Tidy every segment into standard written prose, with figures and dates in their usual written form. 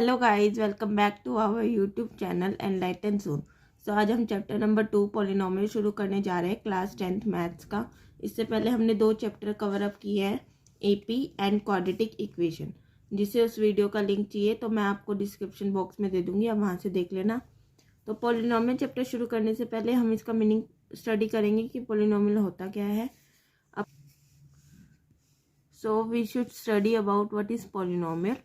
Hello guys, welcome back to our YouTube channel enlighten zone. So आज हम chapter number 2 polynomial शुरू करने जा रहे हैं क्लास 10th मैथ्स का। इससे पहले हमने 2 चैप्टर कवर अप किए हैं, एपी एंड क्वाड्रेटिक इक्वेशन। जिसे उस वीडियो का लिंक चाहिए तो मैं आपको डिस्क्रिप्शन बॉक्स में दे दूँगी, आप वहाँ से देख लेना। तो पॉलिनोमियल चैप्टर शुरू करने से पहले हम इसका मीनिंग स्टडी करेंगे कि पॉलिनोमियल होता क्या है। So we should study about what is polynomial.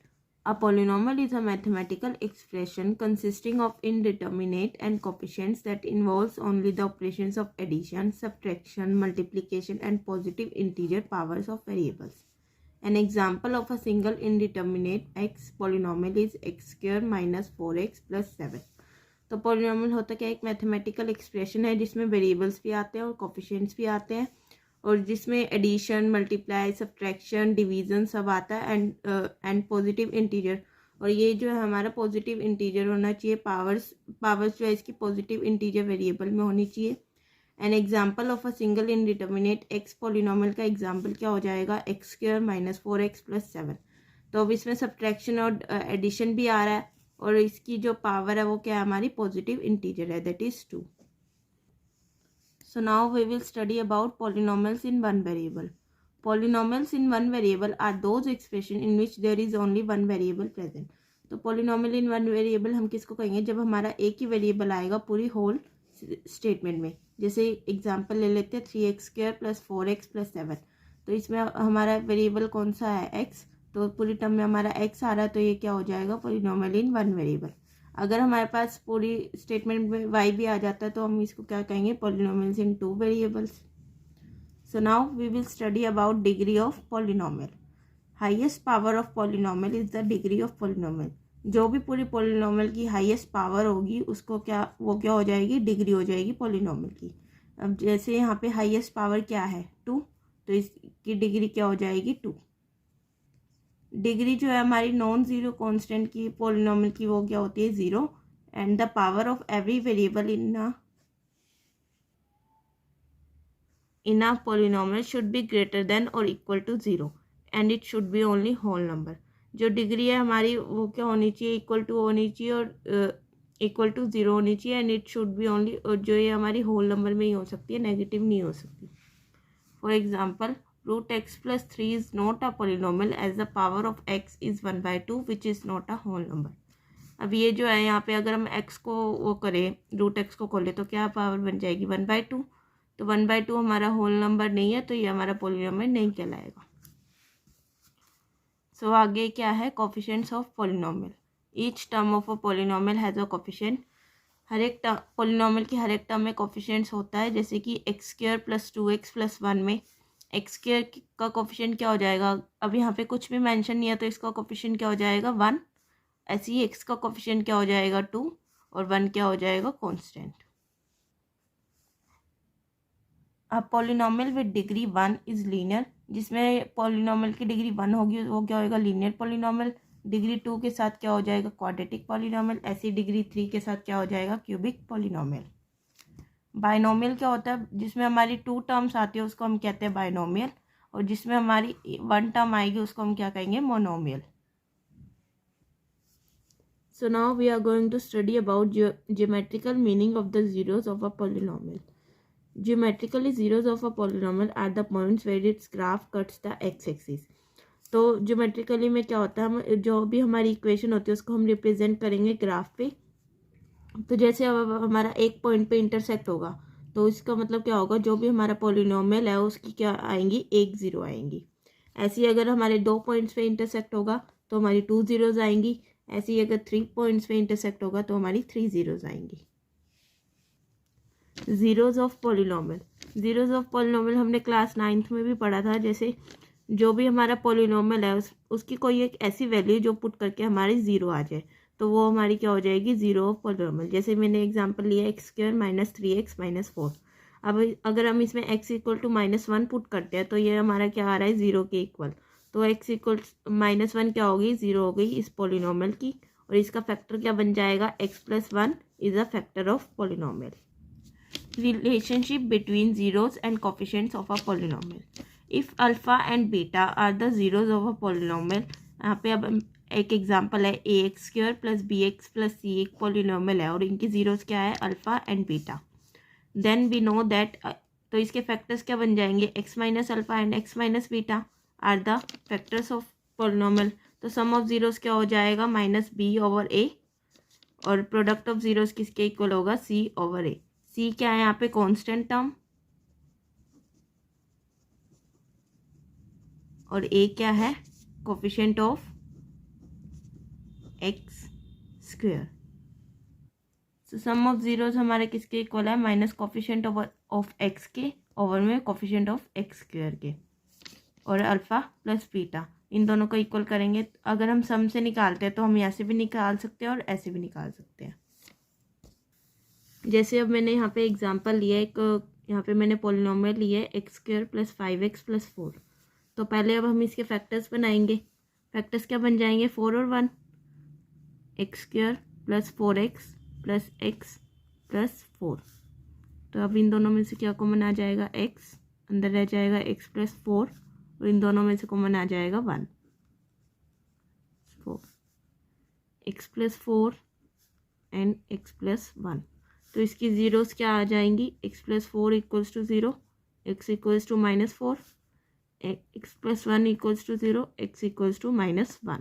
A polynomial is a mathematical expression consisting of indeterminate and coefficients that involves only the operations of addition, subtraction, multiplication and positive integer powers of variables. An example of a single indeterminate x polynomial is x square minus 4x plus 7. तो polynomial होता क्या, एक mathematical expression है जिसमें variables भी आते हैं और कोफिशिएंट्स भी आते हैं, और जिसमें एडिशन, मल्टीप्लाई, सब्ट्रैक्शन, डिवीज़न सब आता है एंड पॉजिटिव इंटीजर। और ये जो है हमारा पॉजिटिव इंटीजर होना चाहिए, पावर्स जो है इसकी पॉजिटिव इंटीजर वेरिएबल में होनी चाहिए। An example of a single indeterminate x polynomial का एग्जाम्पल क्या हो जाएगा, x square minus 4x plus 7। तो अब इसमें सब्ट्रैक्शन और एडिशन भी आ रहा है, और इसकी जो पावर है वो क्या है, हमारी पॉजिटिव इंटीजर है, that is 2. So now we will study about polynomials in one variable. Polynomials in one variable are those expressions in which there is only one variable present. तो polynomial in one variable हम किसको कहेंगे, जब हमारा एक ही variable आएगा पूरी whole statement में। जैसे एग्जांपल ले लेते हैं 3x square plus 4x plus 7। तो इसमें हमारा वेरिएबल कौन सा है, x। तो पूरी टर्म में हमारा x आ रहा है, तो ये क्या हो जाएगा, पॉलिनोमियल इन वन वेरिएबल। अगर हमारे पास पूरी स्टेटमेंट में y भी आ जाता है तो हम इसको क्या कहेंगे, polynomials in two variables. So now we will study about degree of polynomial. Highest power of polynomial is the degree of polynomial. जो भी पूरी पॉलिनोमियल की हाईएस्ट पावर होगी उसको क्या हो जाएगी, डिग्री हो जाएगी पॉलिनोमियल की. अब जैसे यहाँ पे हाईएस्ट पावर क्या है, 2, तो इसकी डिग्री क्या हो जाएगी, 2. डिग्री जो है हमारी नॉन जीरो कांस्टेंट की पॉलिनोमियल की वो क्या होती है, 0. And the power of every variable in a polynomial should be greater than or equal to 0 and it should be only whole number. जो डिग्री है हमारी वो क्या होनी चाहिए, इक्वल टू होनी चाहिए और इक्वल टू 0 होनी चाहिए, and it should be only, और जो ये हमारी होल नंबर में ही हो सकती है, नेगेटिव नहीं हो सकती. For example, root x plus 3 is not a polynomial as the power of x is 1/2 which is not a whole number. अब ये जो है यहाँ पे अगर हम x को वो करें, रूट x को खोलें तो क्या पावर बन जाएगी, 1/2. तो 1/2 हमारा होल नंबर नहीं है, तो ये हमारा पॉलिनोमियल नहीं कहलाएगा. सो आगे क्या है, coefficients of polynomial. Each term of a polynomial has a coefficient. हर एक पॉलिनोमियल की हर एक टर्म में कोफिशिएंट्स होता है. जैसे कि x square plus 2x plus 1 में एक्स स्क्वायर का कोफिशिएंट क्या हो जाएगा, अब यहाँ पे कुछ भी मेंशन नहीं है तो इसका कोफिशिएंट क्या हो जाएगा, 1. ऐसे ही एक्स का कोफिशिएंट क्या हो जाएगा, 2, और 1 क्या हो जाएगा, कांस्टेंट. अब polynomial with degree 1 is linear. जिसमें पॉलिनोमियल की डिग्री 1 होगी वो क्या होगा, लीनियर पॉलिनोमियल. डिग्री 2 के साथ क्या हो जाएगा, क्वाड्रेटिक पॉलिनोमियल. ऐसी डिग्री 3 के साथ क्या हो जाएगा, क्यूबिक पॉलिनोमियल. बाइनोमियल क्या होता है, जिसमें हमारी 2 टर्म्स आती है उसको हम कहते हैं बाइनोमियल, और जिसमें हमारी 1 टर्म आएगी उसको हम क्या कहेंगे, monomial. So now we are going to study about geometrical meaning of the zeros of a polynomial. Geometrically zeros of a polynomial are the points where its graph cuts the x axis. तो geometrically में क्या होता है, हम जो भी हमारी equation होती है उसको हम रिप्रेजेंट करेंगे ग्राफ पे. तो जैसे अब हमारा एक पॉइंट पे इंटरसेक्ट होगा तो इसका मतलब क्या होगा, जो भी हमारा पॉलिनोमियल है उसकी क्या आएंगी, 1 0 आएंगी. ऐसे ही अगर हमारे 2 पॉइंट्स पे इंटरसेक्ट होगा तो हमारी 2 zeros आएंगी. ऐसे ही अगर 3 पॉइंट्स पे इंटरसेक्ट होगा तो हमारी 3 zeros आएंगी. Zeros of polynomial. Zeros of polynomial हमने क्लास 9th में भी पढ़ा था. जैसे जो भी हमारा पॉलिनोमियल है उसकी कोई एक ऐसी वैल्यू जो पुट करके हमारी 0 आ जाए तो वो हमारी क्या हो जाएगी, जीरो ऑफ पॉलिनोमियल. जैसे मैंने एग्जांपल लिया x square minus 3x minus 4. अब अगर हम इसमें x इक्वल टू -1 पुट करते हैं तो ये हमारा क्या आ रहा है, 0 के इक्वल. तो x इक्वल -1 क्या होगी, 0 हो गई इस पॉलिनोमियल की, और इसका फैक्टर क्या बन जाएगा, x plus 1 is a factor of polynomial. Relationship between zeros and coefficients of a polynomial. If alpha and beta are the zeros of a polynomial. यहाँ पे अब एक एग्जांपल है A X square plus B X plus C एक polynomial है और इनकी zeros क्या है alpha and beta. Then we know that, तो इसके फैक्टर्स क्या बन जाएंगे, X minus alpha and X minus beta are the factors of polynomial. तो सम ऑफ जीरोस क्या हो जाएगा माइनस बी ओवर ए और प्रोडक्ट ऑफ जीरोस किसके इक्वल होगा सी ओवर ए। सी क्या है यहाँ पे कांस्टेंट टर्म और ए क्या है coefficient of x square. So sum of zeros हमारे किसके इक्वल है माइनस कोफिशिएंट ऑफ एक्स के ओवर में कोफिशिएंट ऑफ एक्स स्क्वायर के और अल्फ़ा प्लस बीटा इन दोनों को इक्वल करेंगे। अगर हम सम से निकालते हैं तो हम ऐसे भी निकाल सकते हैं और ऐसे भी निकाल सकते हैं। जैसे अब मैंने यहाँ पे एग्जांपल लिया एक, यहाँ पे मैंने पॉलिनोमियल लिया है x square plus 5x plus 4। तो पहले अब हम इसके फैक्टर्स बनाएंगे। फैक्टर्स क्या बन जाएंगे 4 और 1, x square plus 4x plus x plus 4। तो अब इन दोनों में से क्या कॉमन आ जाएगा x, अंदर रह जाएगा x प्लस 4 और इन दोनों में से कॉमन आ जाएगा 1 4 x plus 4 and x plus 1। तो इसकी जीरोस क्या आ जाएंगी x plus 4 equals to 0, x equals to minus 4, x plus 1 equals to 0, x equals to minus 1।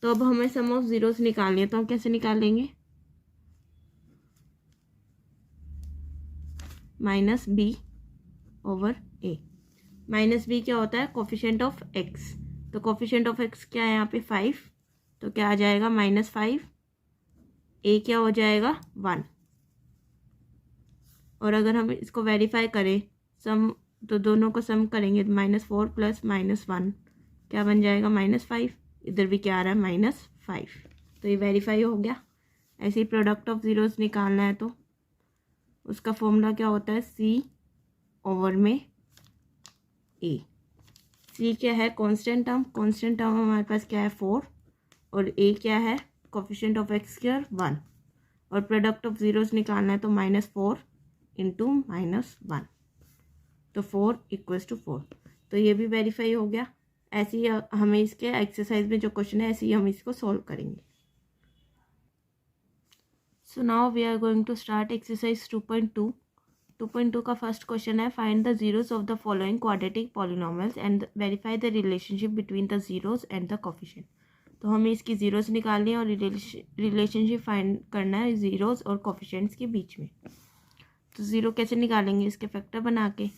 तो अब हमें सम ऑफ जीरोस निकालनी है तो हम कैसे निकालेंगे माइनस बी ओवर ए। माइनस बी क्या होता है कोफिशिएंट ऑफ एक्स, तो कोफिशिएंट ऑफ एक्स क्या है यहाँ पे 5, तो क्या आ जाएगा -5, ए क्या हो जाएगा 1। और अगर हम इसको वेरीफाई करें सम, तो दोनों को सम करेंगे -4 प्लस -1 क्या बन जाएगा -5, इधर भी क्या आ रहा है -5। तो ये वेरीफाई हो गया। ऐसे ही प्रोडक्ट ऑफ जीरोस निकालना है तो उसका फॉर्मूला क्या होता है सी ओवर में ए। सी क्या है कांस्टेंट टर्म, कांस्टेंट टर्म हमारे पास क्या है 4 और ए क्या है कोफिशिएंट ऑफ एक्स स्क्वायर 1 और प्रोडक्ट ऑफ जीरोस निकालना है तो -4 इंटू -1 तो 4 इक्वल्स टू 4। तो ये भी वेरीफाई हो गया। ऐसे ही हमें इसके एक्सरसाइज में जो क्वेश्चन है ऐसे ही हम इसको सॉल्व करेंगे। So now we are going to start exercise 2.2। 2.2 का फर्स्ट क्वेश्चन है find the zeros of the following quadratic polynomials and verify the relationship between the zeros and the coefficient. तो हमें इसकी जीरोस निकालनी है और रिलेशनशिप फाइंड करना है जीरोस और कोफिशिएंट्स के बीच में। तो ज़ीरो कैसे निकालेंगे, इसके फैक्टर बना के।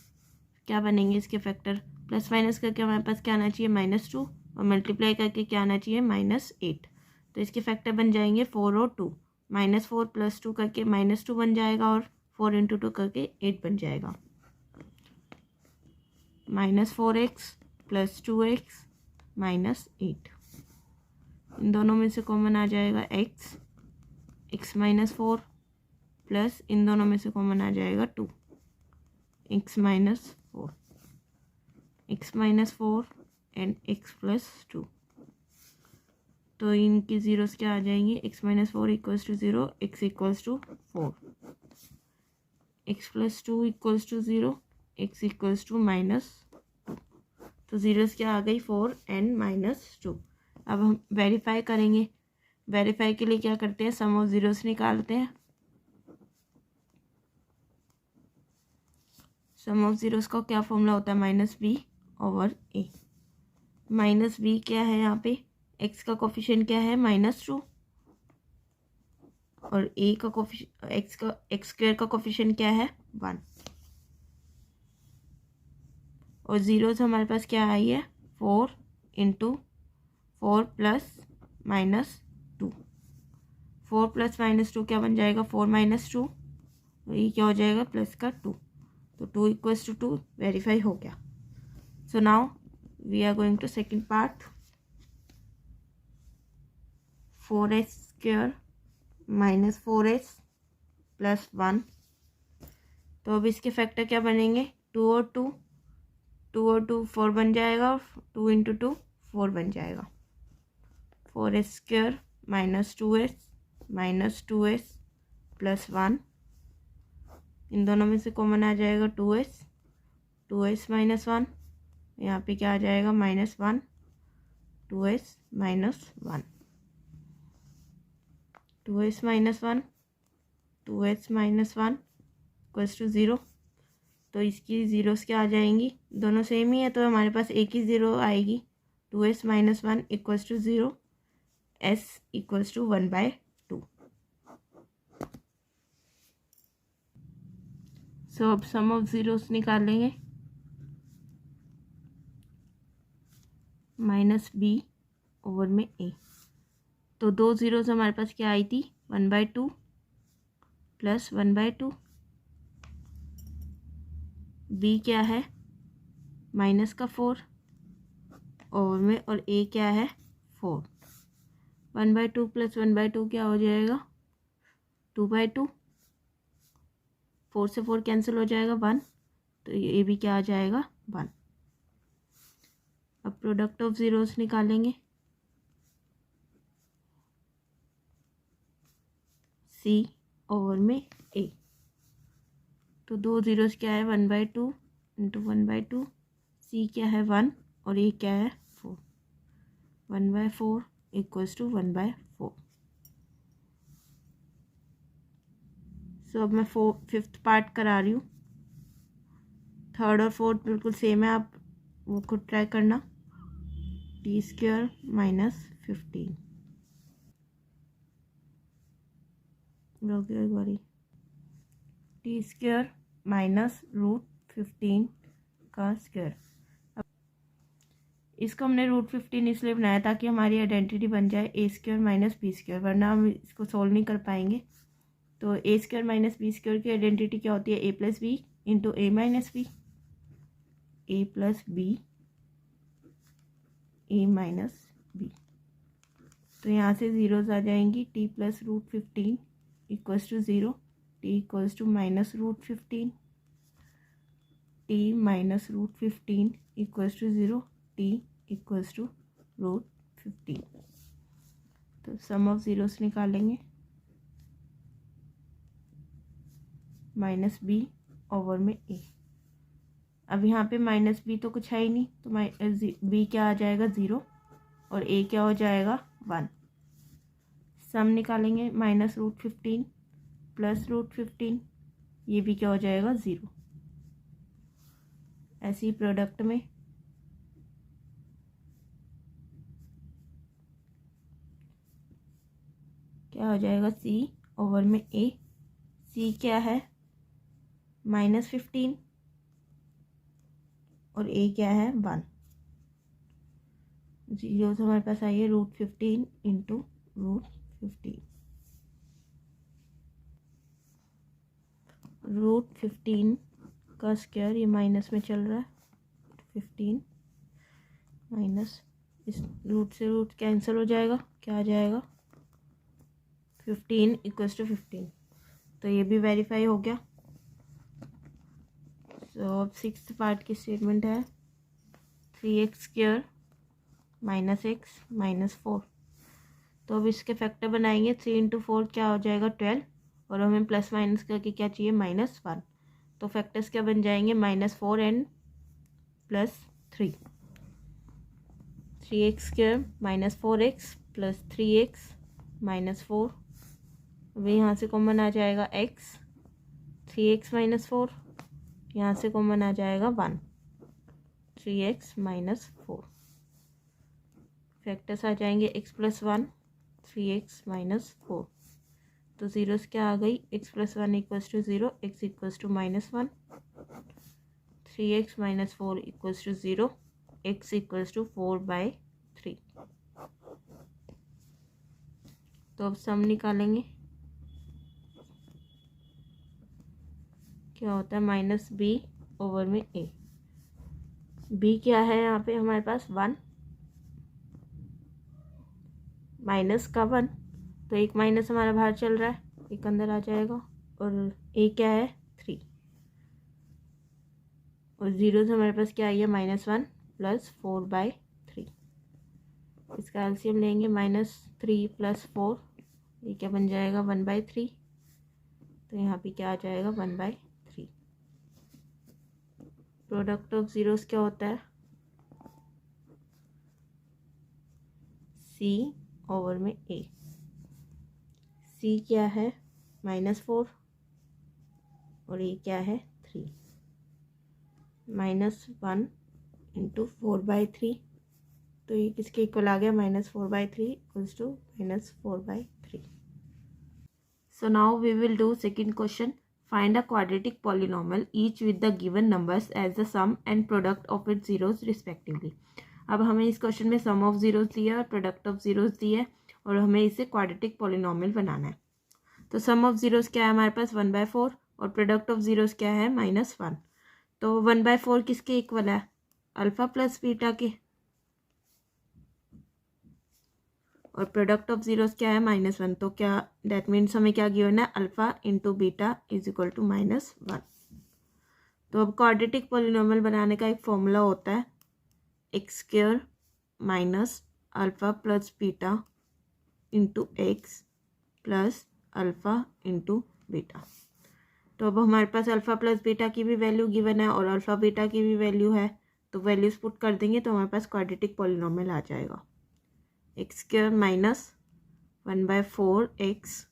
क्या बनेंगे इसके फैक्टर, प्लस माइनस करके हमारे पास क्या आना चाहिए -2 और मल्टीप्लाई करके क्या आना चाहिए -8। तो इसके फैक्टर बन जाएंगे 4 और 2, -4 + 2 करके -2 बन जाएगा और 4 × 2 करके 8 बन जाएगा। -4x + 2x -8 इन दोनों में से कॉमन आ जाएगा x, x -4 प्लस इन दोनों में से कॉमन आ जाएगा 2, x -4, x -4 एंड x + 2। तो इनकी जीरोस क्या आ जाएंगी, x -4 equals to 0, x equals to 4, x + 2 equals to 0, x equals to -2। तो जीरोस क्या आ गई 4 एंड -2। अब हम वेरीफाई करेंगे। वेरीफाई के लिए क्या करते हैं सम ऑफ जीरोस निकालते हैं। सम ऑफ जीरोस का क्या फॉर्मूला होता है -b ओवर a। -b क्या है यहाँ पे, x का कोफिशिएंट क्या है -2 और a का कोफिशिएंट x स्क्वायर का कोफिशिएंट क्या है 1 और जीरोस हमारे पास क्या आई है 4 × 4 + -2। 4 + -2 क्या बन जाएगा 4 - 2 और ये क्या हो जाएगा प्लस का 2, तो 2 इक्वल्स टू 2 वेरीफाई हो गया। So now we are going to second part. 4x² - 4x + 1। तो अब इसके फैक्टर क्या बनेंगे 2 और 2, 2 और 2 4 बन जाएगा, 2 × 2 4 बन जाएगा। 4x² - 2x - 2x + 1 इन दोनों में से कॉमन आ जाएगा 2s - 1, यहाँ पे क्या आ जाएगा -1, 2s minus 1, 2s minus 1, 2s minus 1 equals to 0। तो इसकी ज़ीरोस क्या आ जाएंगी, दोनों सेम ही है तो हमारे पास एक ही ज़ीरो आएगी। 2s minus 1 equals to 0, s equals to 1/2। सो अब सम ऑफ ज़ीरोस निकालेंगे। माइनस b ओवर में a, तो दो ज़ीरोस हमारे पास क्या आई थी, 1/2 प्लस 1/2। b क्या है, माइनस का 4 ओवर में, और a क्या है 4। 1/2 प्लस 1/2 क्या हो जाएगा, 2/2। 4 से 4 कैंसिल हो जाएगा 1, तो ये भी क्या आ जाएगा 1। अब प्रोडक्ट ऑफ ज़ीरोस निकालेंगे। c ओवर में a, तो दो ज़ीरोस क्या है, 1/2 इंटू 1/2। c क्या है 1 और a क्या है 4, 1/4 इक्वल्स टू 1/4। सो अब मैं फिफ्थ पार्ट करा रही हूँ। थर्ड और फोर्थ बिल्कुल सेम है, आप वो खुद ट्राई करना। t² माइनस 15 एक बारी, t² माइनस √15 का स्क्वायर। इसको हमने √15 इसलिए बनाया ताकि हमारी आइडेंटिटी बन जाए a² माइनस b², वरना हम इसको सोल्व नहीं कर पाएंगे। तो a² माइनस b² की आइडेंटिटी क्या होती है, a plus B into a minus B, a plus B a minus B. तो यहाँ से ज़ीरोज़ आ जाएंगी, t plus √15 equals to 0, t equals to minus √15, t minus √15 equals to 0, t equals to √15। तो सम ऑफ ज़ीरोस निकालेंगे। Minus b over में a, अब यहाँ पे माइनस b तो कुछ है ही नहीं, तो b क्या आ जाएगा 0 और a क्या हो जाएगा 1। सम निकालेंगे, माइनस √15 प्लस √15, ये भी क्या हो जाएगा 0। ऐसे ही प्रोडक्ट में क्या हो जाएगा, c ओवर में a, c क्या है -15 और a क्या है 1। जीरो तो हमारे पास आई है √15 इंटू √15, √15 का स्क्वायर, ये माइनस में चल रहा है, 15 माइनस, इस रूट से रूट कैंसिल हो जाएगा, क्या आ जाएगा 15 इक्वल्स टू 15। तो ये भी वेरीफाई हो गया। सो अब सिक्स्थ पार्ट की स्टेटमेंट है 3x² माइनस x माइनस 4। तो अब इसके फैक्टर बनाएंगे, 3 इंटू 4 क्या हो जाएगा 12, और हमें प्लस माइनस करके क्या चाहिए -1। तो फैक्टर्स क्या बन जाएंगे, -4 and +3, 3x² minus 4x plus 3x minus 4। अभी यहाँ से कॉमन आ जाएगा x, 3x माइनस 4, यहाँ से कॉमन आ जाएगा 1, 3x माइनस 4। फैक्टर्स आ जाएंगे x प्लस 1, 3x माइनस 4। तो ज़ीरोस क्या आ गई, x plus 1 equals to 0, x equals to -1, 3x minus 4 equals to 0, x equals to 4/3। तो अब सम निकालेंगे, क्या होता है -b ओवर में a। b क्या है यहाँ पे हमारे पास 1, माइनस का 1, तो एक माइनस हमारा बाहर चल रहा है, एक अंदर आ जाएगा, और a क्या है 3, और ज़ीरो से हमारे पास क्या आई है -1 प्लस 4/3। इसका एलसीएम लेंगे, -3 प्लस 4, ये क्या बन जाएगा 1/3। तो यहाँ पे क्या आ जाएगा 1/3। प्रोडक्ट ऑफ ज़ीरोस क्या होता है, सी ओवर में ए। सी क्या है -4 और ए क्या है 3। -1 इंटू 4/3, तो ये किसके इक्वल आ गया -4/3 equals to -4/3। So now we will do second question. Find a quadratic polynomial each with the given numbers as the sum and product of its zeros respectively. अब हमें इस क्वेश्चन में सम ऑफ जीरोस दिया है और product of zeros दिया है और हमें इसे क्वाड्रेटिक पॉलिनोमियल बनाना है। तो सम ऑफ जीरोस क्या है हमारे पास 1/4 और प्रोडक्ट ऑफ जीरोस क्या है -1। तो 1/4 किसके इक्वल है अल्फा प्लस बीटा के, और प्रोडक्ट ऑफ जीरोस क्या है -1। तो क्या दैट मीन्स हमें क्या गिवन है alpha into beta is equal to -1। तो अब क्वाड्रेटिक पॉलिनोमियल बनाने का एक फॉर्मूला होता है x² minus alpha plus beta into x plus alpha into beta. तो अब हमारे पास अल्फा प्लस बीटा की भी वैल्यू गिवन है और अल्फा बीटा की भी वैल्यू है, तो वैल्यूज पुट कर देंगे तो हमारे पास क्वाड्रेटिक पॉलिनोमियल आ जाएगा x² minus 1/4x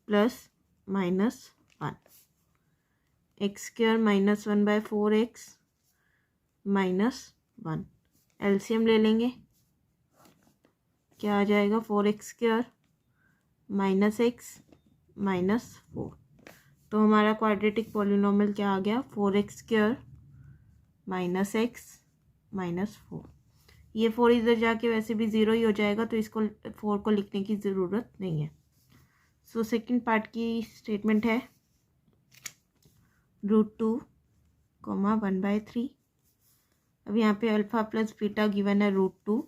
plus -1, x² minus 1/4x -1। LCM ले लेंगे, क्या आ जाएगा 4x² माइनस x -4। तो हमारा क्वाड्रेटिक पॉलिनोमियल क्या आ गया 4x² माइनस x -4। ये 4 इधर जाके वैसे भी 0 ही हो जाएगा, तो इसको 4 को लिखने की ज़रूरत नहीं है। सो सेकंड पार्ट की स्टेटमेंट है √2, 1/3। अब यहाँ पे अल्फ़ा प्लस बीटा गिवन है √2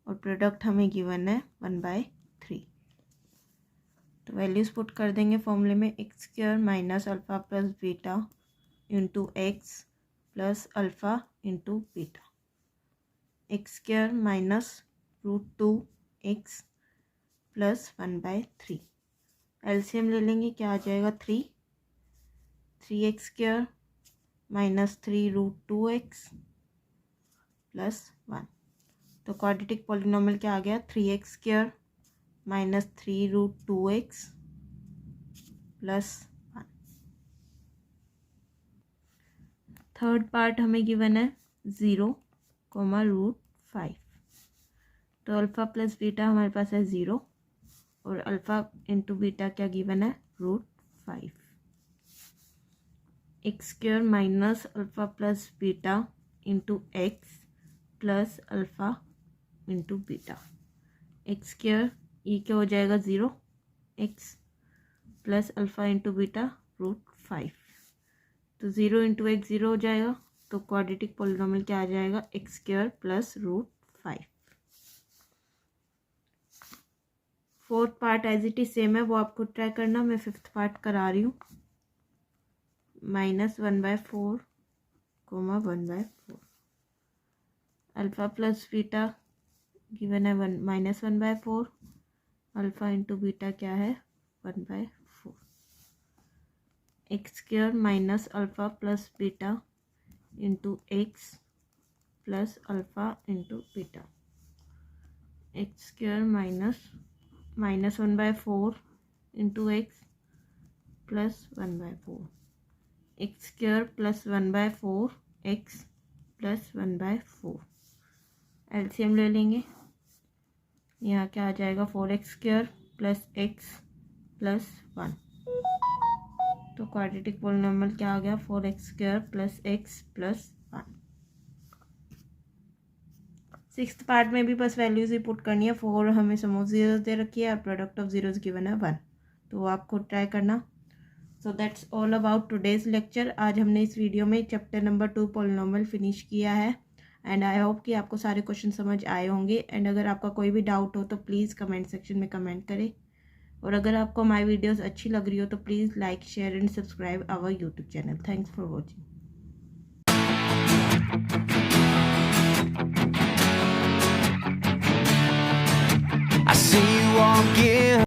और प्रोडक्ट हमें गिवन है 1/3। तो वैल्यूज़ पुट कर देंगे फॉर्मूले में x² minus alpha plus beta into x plus alpha into beta, x² minus √2x plus 1/3। LCM ले लेंगे, क्या आ जाएगा 3x² माइनस 3√2x प्लस 1। तो क्वाड्रेटिक पॉलिनोमियल क्या आ गया 3x² minus 3√2x plus 1। Third part हमें गिवन है 0, √5। तो अल्फ़ा प्लस बीटा हमारे पास है 0 और अल्फ़ा इंटू बीटा क्या गिवन है √5। x² minus alpha plus beta into x plus alpha into beta, x² ये क्या हो जाएगा 0, x plus alpha into beta √5। तो 0 इंटू एक्स 0 हो जाएगा, तो क्वाड्रेटिक पॉलिनोमियल क्या आ जाएगा x² plus √5। Fourth part as it is same है, वो आप खुद ट्राई करना, मैं फिफ्थ पार्ट करा रही हूँ। -1/4, 1/4 अल्फ़ा प्लस बीटा गिवन है -1/4, अल्फ़ा इंटू बीटा क्या है 1/4, x² minus alpha plus beta into x plus alpha into beta, x² minus 1/4 into x plus 1/4, x² plus 1/4 x plus 1/4। LCM ले लेंगे, यहाँ क्या आ जाएगा 4x² प्लस एक्स प्लस 1। तो क्वाड्रेटिक पॉलिनोमियल क्या आ गया 4x² plus x plus 1। Sixth part में भी बस वैल्यूज ही पुट करनी है। 4 हमें सम ऑफ जीरोस दे रखी है और प्रोडक्ट ऑफ जीरोस गिवन है 1, तो वो आप खुद ट्राई करना। So that's all about today's lecture. आज हमने इस वीडियो में चैप्टर नंबर 2 पॉलिनोमियल फिनिश किया है एंड आई होप कि आपको सारे क्वेश्चन समझ आए होंगे। एंड अगर आपका कोई भी डाउट हो तो प्लीज़ कमेंट सेक्शन में कमेंट करें, और अगर आपको हमारी वीडियोस अच्छी लग रही हो तो please like share and subscribe our YouTube channel. Thanks for watching. I see you walking